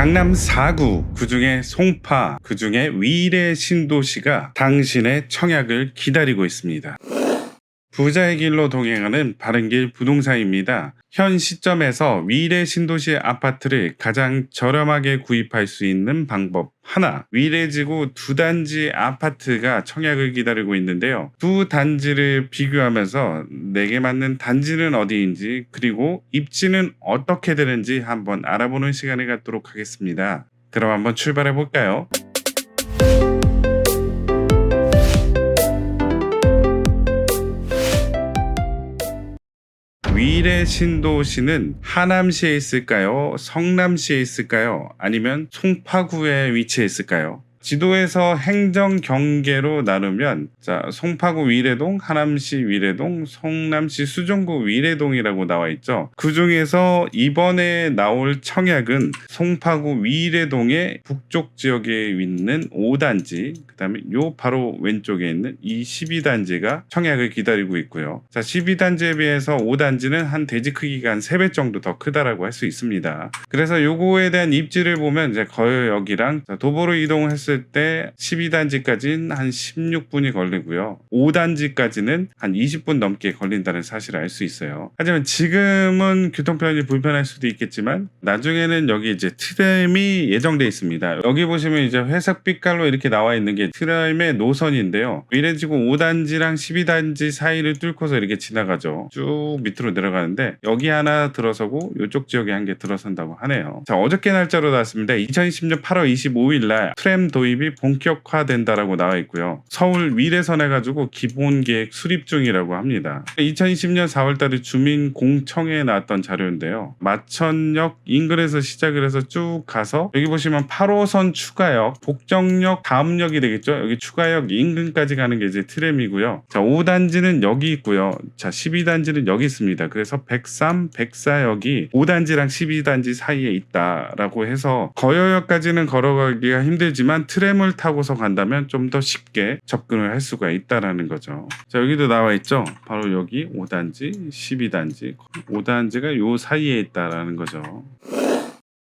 강남 4구, 그중에 송파, 그중에 위례 신도시가 당신의 청약을 기다리고 있습니다. 부자의 길로 동행하는 바른길 부동산입니다. 현 시점에서 위례 신도시 아파트를 가장 저렴하게 구입할 수 있는 방법 하나, 위례지구 두 단지 아파트가 청약을 기다리고 있는데요. 두 단지를 비교하면서 내게 맞는 단지는 어디인지, 그리고 입지는 어떻게 되는지 한번 알아보는 시간을 갖도록 하겠습니다. 그럼 한번 출발해 볼까요? 위례 신도시는 하남시에 있을까요? 성남시에 있을까요? 아니면 송파구에 위치해 있을까요? 지도에서 행정 경계로 나누면 송파구 위례동, 하남시 위례동, 성남시 수정구 위례동이라고 나와 있죠. 그 중에서 이번에 나올 청약은 송파구 위례동의 북쪽 지역에 있는 5단지, 그 다음에 요 바로 왼쪽에 있는 이 12단지가 청약을 기다리고 있고요. 12단지에 비해서 5단지는 한 대지 크기가 한 3배 정도 더 크다라고 할 수 있습니다. 그래서 요거에 대한 입지를 보면 이제 거여역이랑 도보로 이동했을 때 12단지까지는 한 16분이 걸리고요. 5단지까지는 한 20분 넘게 걸린다는 사실을 알 수 있어요. 하지만 지금은 교통편이 불편할 수도 있겠지만 나중에는 여기 이제 트램이 예정돼 있습니다. 여기 보시면 이제 회색 빛깔로 이렇게 나와 있는 게 트램의 노선인데요. 위례지구 5단지랑 12단지 사이를 뚫고서 이렇게 지나가죠. 쭉 밑으로 내려가는데 여기 하나 들어서고 이쪽 지역에 한 개 들어선다고 하네요. 어저께 날짜로 나왔습니다. 2020년 8월 25일 날 트램 도입이 본격화된다라고 나와 있고요. 서울 위례선 해가지고 기본계획 수립 중이라고 합니다. 2020년 4월달에 주민공청회에 나왔던 자료인데요. 마천역 인근에서 시작을 해서 쭉 가서 여기 보시면 8호선 추가역, 복정역 다음 역이 되겠죠. 여기 추가역 인근까지 가는 게 이제 트램이고요. 5단지는 여기 있고요. 12단지는 여기 있습니다. 그래서 103, 104역이 5단지랑 12단지 사이에 있다라고 해서 거여역까지는 걸어가기가 힘들지만 트램을 타고서 간다면 좀 더 쉽게 접근을 할 수가 있다라는 거죠. 여기도 나와 있죠. 바로 여기 5단지, 12단지, 5단지가 요 사이에 있다라는 거죠.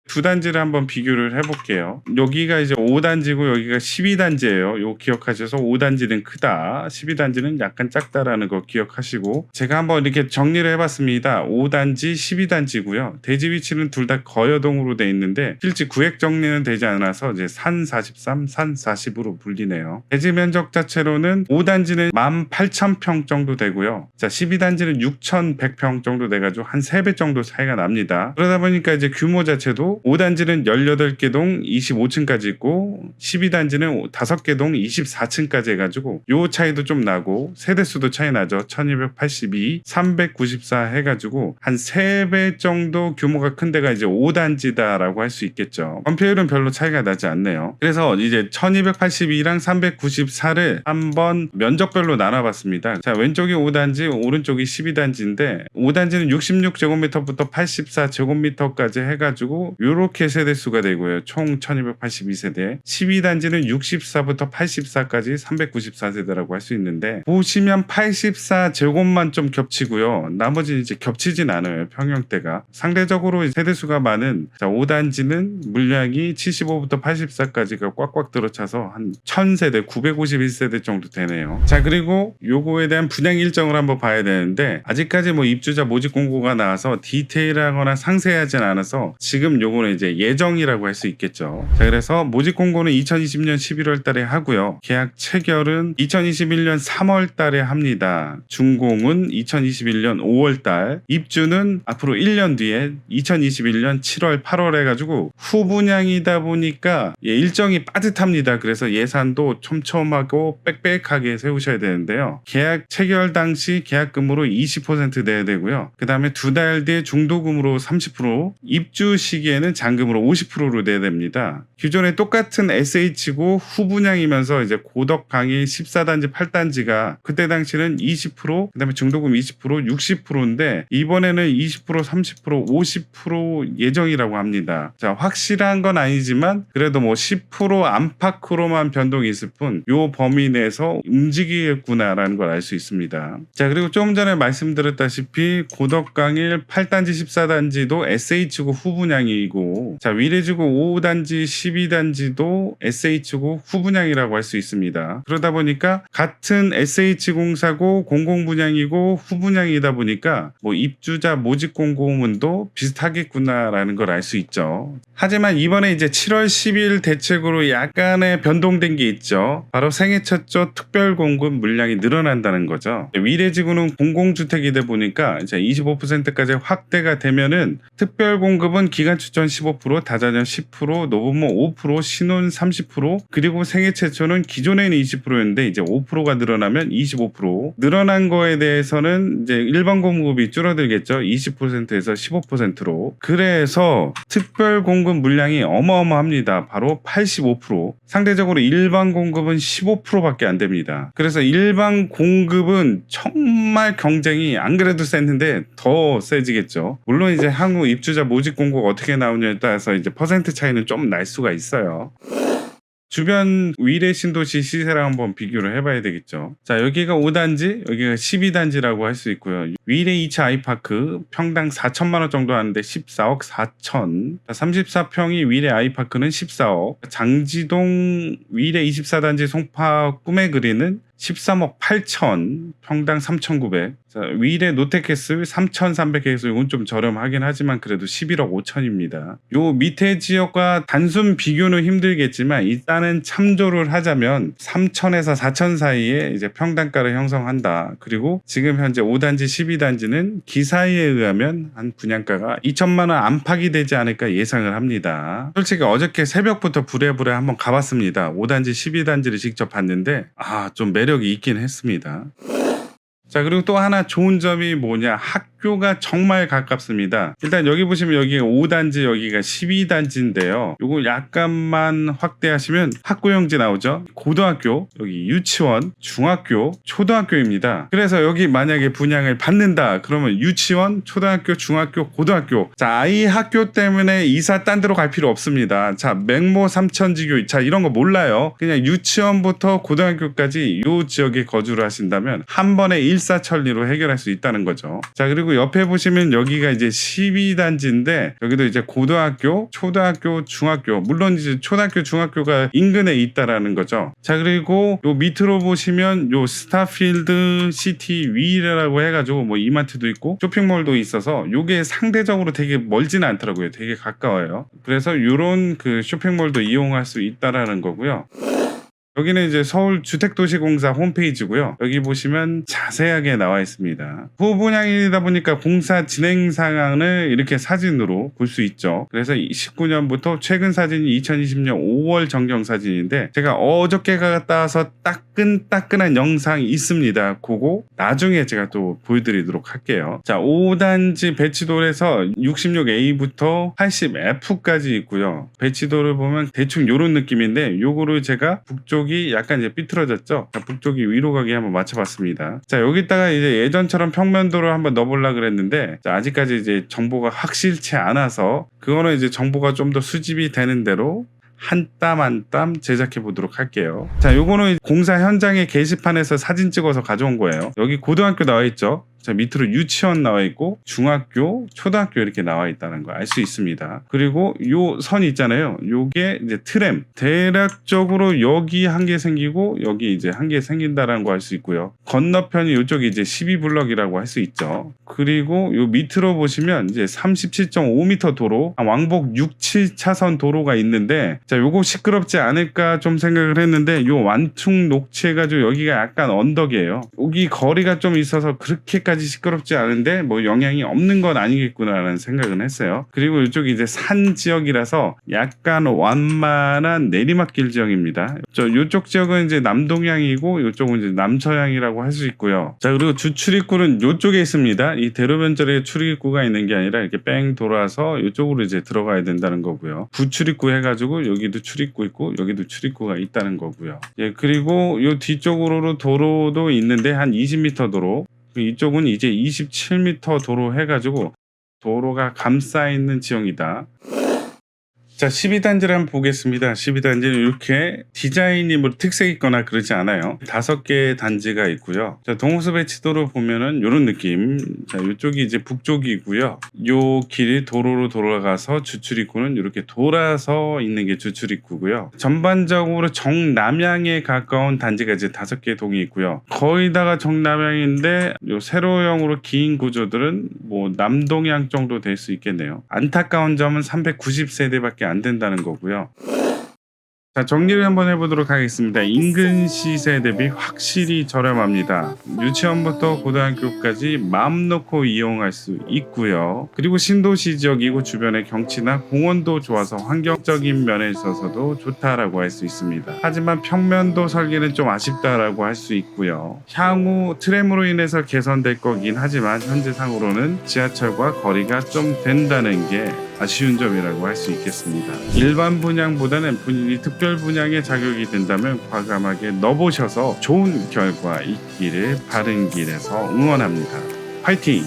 두 단지를 한번 비교를 해볼게요. 여기가 이제 5단지고 여기가 12단지예요. 요 기억하셔서 5단지는 크다, 12단지는 약간 작다라는 거 기억하시고, 제가 한번 이렇게 정리를 해봤습니다. 5단지, 12단지고요. 대지 위치는 둘 다 거여동으로 돼 있는데 실제 구획 정리는 되지 않아서 이제 산 43, 산 40으로 불리네요. 대지 면적 자체로는 5단지는 18,000평 정도 되고요. 12단지는 6,100평 정도 돼가지고 한 3배 정도 차이가 납니다. 그러다 보니까 이제 규모 자체도 5단지는 18개 동 25층까지 있고 12단지는 5개 동 24층까지 해가지고 요 차이도 좀 나고 세대수도 차이 나죠. 1282, 394 해가지고 한 3배 정도 규모가 큰 데가 이제 5단지다라고 할 수 있겠죠. 건폐율은 별로 차이가 나지 않네요. 그래서 이제 1282랑 394를 한번 면적별로 나눠봤습니다. 왼쪽이 5단지, 오른쪽이 12단지인데 5단지는 66제곱미터부터 84제곱미터까지 해가지고 요렇게 세대수가 되고요. 총 1282세대. 12단지는 64부터 84까지 394세대라고 할 수 있는데 보시면 84제곱만 좀 겹치고요. 나머지는 이제 겹치진 않아요. 평형대가. 상대적으로 세대수가 많은 5단지는 물량이 75부터 84까지가 꽉꽉 들어차서 한 1000세대, 951세대 정도 되네요. 그리고 요거에 대한 분양 일정을 한번 봐야 되는데 아직까지 입주자 모집 공고가 나와서 디테일하거나 상세하진 않아서 지금 요거는 이제 예정이라고 할 수 있겠죠. 그래서 모집 공고는 2020년 11월 달에 하고요. 계약 체결은 2021년 3월 달에 합니다. 준공은 2021년 5월 달, 입주는 앞으로 1년 뒤에 2021년 7월, 8월 해가지고 후분양이다 보니까 일정이 빠듯합니다. 그래서 예산도 촘촘하고 빽빽하게 세우셔야 되는데요. 계약 체결 당시 계약금으로 20% 내야 되고요. 그 다음에 2달 뒤에 중도금으로 30%, 입주 시기에는 잔금으로 50%로 내야 됩니다. 기존에 똑같은 SH고 후분양이면서 이제 고덕 강의 14단지 8단지가 그때 당시는 20%, 그다음에 중도금 20%, 60%인데 이번에는 20%, 30%, 50% 예정이라고 합니다. 확실한 건 아니지만 그래도 10% 안팎으로만 변동이 있을 뿐 요 범위 내에서 움직이겠구나라는 걸 알 수 있습니다. 그리고 조금 전에 말씀드렸다시피 고덕 강일 8단지 14단지도 SH고 후분양이 분양이고, 자, 위례지구 5단지, 12단지도 SH고 후분양이라고 할 수 있습니다. 그러다 보니까 같은 SH공사고 공공분양이고 후분양이다 보니까 뭐 입주자 모집 공고문도 비슷하겠구나라는 걸 알 수 있죠. 하지만 이번에 이제 7월 10일 대책으로 약간의 변동된 게 있죠. 바로 생애 첫 주 특별 공급 물량이 늘어난다는 거죠. 위례지구는 공공주택이다 보니까 이제 25%까지 확대가 되면은 특별 공급은 기간 추천 15%, 다자녀 10%, 노부모 5%, 신혼 30%, 그리고 생애 최초는 기존에는 20%였는데 이제 5%가 늘어나면 25%. 늘어난 거에 대해서는 이제 일반 공급이 줄어들겠죠. 20%에서 15%로. 그래서 특별 공급 물량이 어마어마합니다. 바로 85%. 상대적으로 일반 공급은 15%밖에 안 됩니다. 그래서 일반 공급은 정말 경쟁이 안 그래도 셌는데 더 세지겠죠. 물론 이제 향후 입주자 모집 공고가 어떻게 나오냐에 따라서 이제 퍼센트 차이는 좀 날 수가 있어요. 주변 위례 신도시 시세랑 한번 비교를 해봐야 되겠죠. 자, 여기가 5단지, 여기가 12단지라고 할 수 있고요. 위례 2차 아이파크 평당 4천만 원 정도 하는데 14억 4천. 34평이 위례 아이파크는 14억. 장지동 위례 24단지 송파 꿈의 그리는 13억 8천, 평당 3,900. 자, 위례 노테캐슬 3,300에서 이건 좀 저렴하긴 하지만 그래도 11억 5천입니다. 요 밑에 지역과 단순 비교는 힘들겠지만 일단은 참조를 하자면 3천에서 4천 사이에 이제 평당가를 형성한다. 그리고 지금 현재 5단지, 12단지는 기사에 의하면 한 분양가가 2천만 원 안팎이 되지 않을까 예상을 합니다. 솔직히 어저께 새벽부터 부랴부랴 한번 가봤습니다. 5단지, 12단지를 직접 봤는데 좀 매력이 있긴 했습니다. 자, 그리고 또 하나 좋은 점이 뭐냐, 학교가 정말 가깝습니다. 일단 여기 보시면 여기가 5단지, 여기가 12단지인데요. 요거 약간만 확대하시면 학구형지 나오죠. 고등학교, 여기 유치원, 중학교, 초등학교입니다. 그래서 여기 만약에 분양을 받는다 그러면 유치원, 초등학교, 중학교, 고등학교. 자, 아이 학교 때문에 이사 딴 데로 갈 필요 없습니다. 자, 맹모 삼천지교, 자, 이런 거 몰라요. 그냥 유치원부터 고등학교까지 요 지역에 거주를 하신다면 한 번에 일사천리로 해결할 수 있다는 거죠. 자, 그리고 옆에 보시면 여기가 이제 12단지인데 여기도 이제 고등학교, 초등학교, 중학교, 물론 이제 초등학교, 중학교가 인근에 있다라는 거죠. 자, 그리고 요 밑으로 보시면 요 스타필드 시티 위라고 해가지고 뭐 이마트도 있고 쇼핑몰도 있어서 요게 상대적으로 되게 멀지는 않더라고요. 되게 가까워요. 그래서 요런 그 쇼핑몰도 이용할 수 있다라는 거고요. 여기는 이제 서울주택도시공사 홈페이지고요. 여기 보시면 자세하게 나와 있습니다. 후분양이다 보니까 공사 진행 상황을 이렇게 사진으로 볼 수 있죠. 그래서 19년부터 최근 사진이 2020년 5월 전경 사진인데 제가 어저께 갔다 와서 따끈따끈한 영상이 있습니다. 그거 나중에 제가 또 보여드리도록 할게요. 자, 5단지 배치도에서 66A부터 80F까지 있고요. 배치도를 보면 대충 이런 느낌인데 요거를 제가 북쪽이 약간 이제 삐뚤어졌죠. 자, 북쪽이 위로 가게 한번 맞춰봤습니다. 자, 여기다가 이제 예전처럼 평면도를 한번 넣어보려고 그랬는데 자, 아직까지 이제 정보가 확실치 않아서 그거는 이제 정보가 좀 더 수집이 되는 대로 한 땀 한 땀 제작해 보도록 할게요. 자, 요거는 공사 현장의 게시판에서 사진 찍어서 가져온 거예요. 여기 고등학교 나와 있죠. 자, 밑으로 유치원 나와 있고 중학교, 초등학교 이렇게 나와 있다는 거 알 수 있습니다. 그리고 요 선 있잖아요. 요게 이제 트램. 대략적으로 여기 한 개 생기고 여기 이제 한 개 생긴다라는 거 알 수 있고요. 건너편이 요쪽이 이제 12블럭이라고 할 수 있죠. 그리고 요 밑으로 보시면 이제 37.5m 도로, 왕복 6, 7차선 도로가 있는데 자, 요거 시끄럽지 않을까 좀 생각을 했는데 요 완충 녹취해가지고 여기가 약간 언덕이에요. 여기 거리가 좀 있어서 그렇게까지 시끄럽지 않은데 뭐 영향이 없는 건 아니겠구나라는 생각은 했어요. 그리고 이쪽이 이제 산 지역이라서 약간 완만한 내리막길 지역입니다. 이쪽 지역은 이제 남동향이고 이쪽은 이제 남서향이라고 할 수 있고요. 자, 그리고 주출입구는 이쪽에 있습니다. 이 대로변절에 출입구가 있는 게 아니라 이렇게 뺑 돌아서 이쪽으로 이제 들어가야 된다는 거고요. 부출입구 해가지고 여기도 출입구 있고 여기도 출입구가 있다는 거고요. 예, 그리고 이 뒤쪽으로 도로도 있는데 한 20m 도로. 이쪽은 이제 27m 도로 해가지고 도로가 감싸 있는 지형이다. 자, 12단지를 한번 보겠습니다. 12단지는 이렇게 디자인이 뭐 특색 있거나 그러지 않아요. 5개의 단지가 있고요. 자, 동호수 배치도로 보면은 이런 느낌. 자, 이쪽이 이제 북쪽이고요. 요 길이 도로로 돌아가서 주출입구는 이렇게 돌아서 있는 게 주출입구고요. 전반적으로 정남향에 가까운 단지가 이제 5개 동이 있고요. 거의 다가 정남향인데 요 세로형으로 긴 구조들은 뭐 남동향 정도 될 수 있겠네요. 안타까운 점은 390세대밖에 안 된다는 거고요. 자, 정리를 한번 해보도록 하겠습니다. 인근 시세 대비 확실히 저렴합니다. 유치원부터 고등학교까지 마음 놓고 이용할 수 있고요. 그리고 신도시 지역이고 주변의 경치나 공원도 좋아서 환경적인 면에 있어서도 좋다라고 할 수 있습니다. 하지만 평면도 설계는 좀 아쉽다라고 할 수 있고요. 향후 트램으로 인해서 개선될 거긴 하지만 현재상으로는 지하철과 거리가 좀 된다는 게 아쉬운 점이라고 할 수 있겠습니다. 일반 분양보다는 본인이 특별 분양에 자격이 된다면 과감하게 넣어보셔서 좋은 결과 있기를 바른 길에서 응원합니다. 화이팅!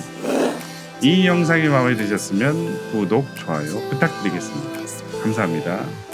이 영상이 마음에 드셨으면 구독, 좋아요 부탁드리겠습니다. 감사합니다.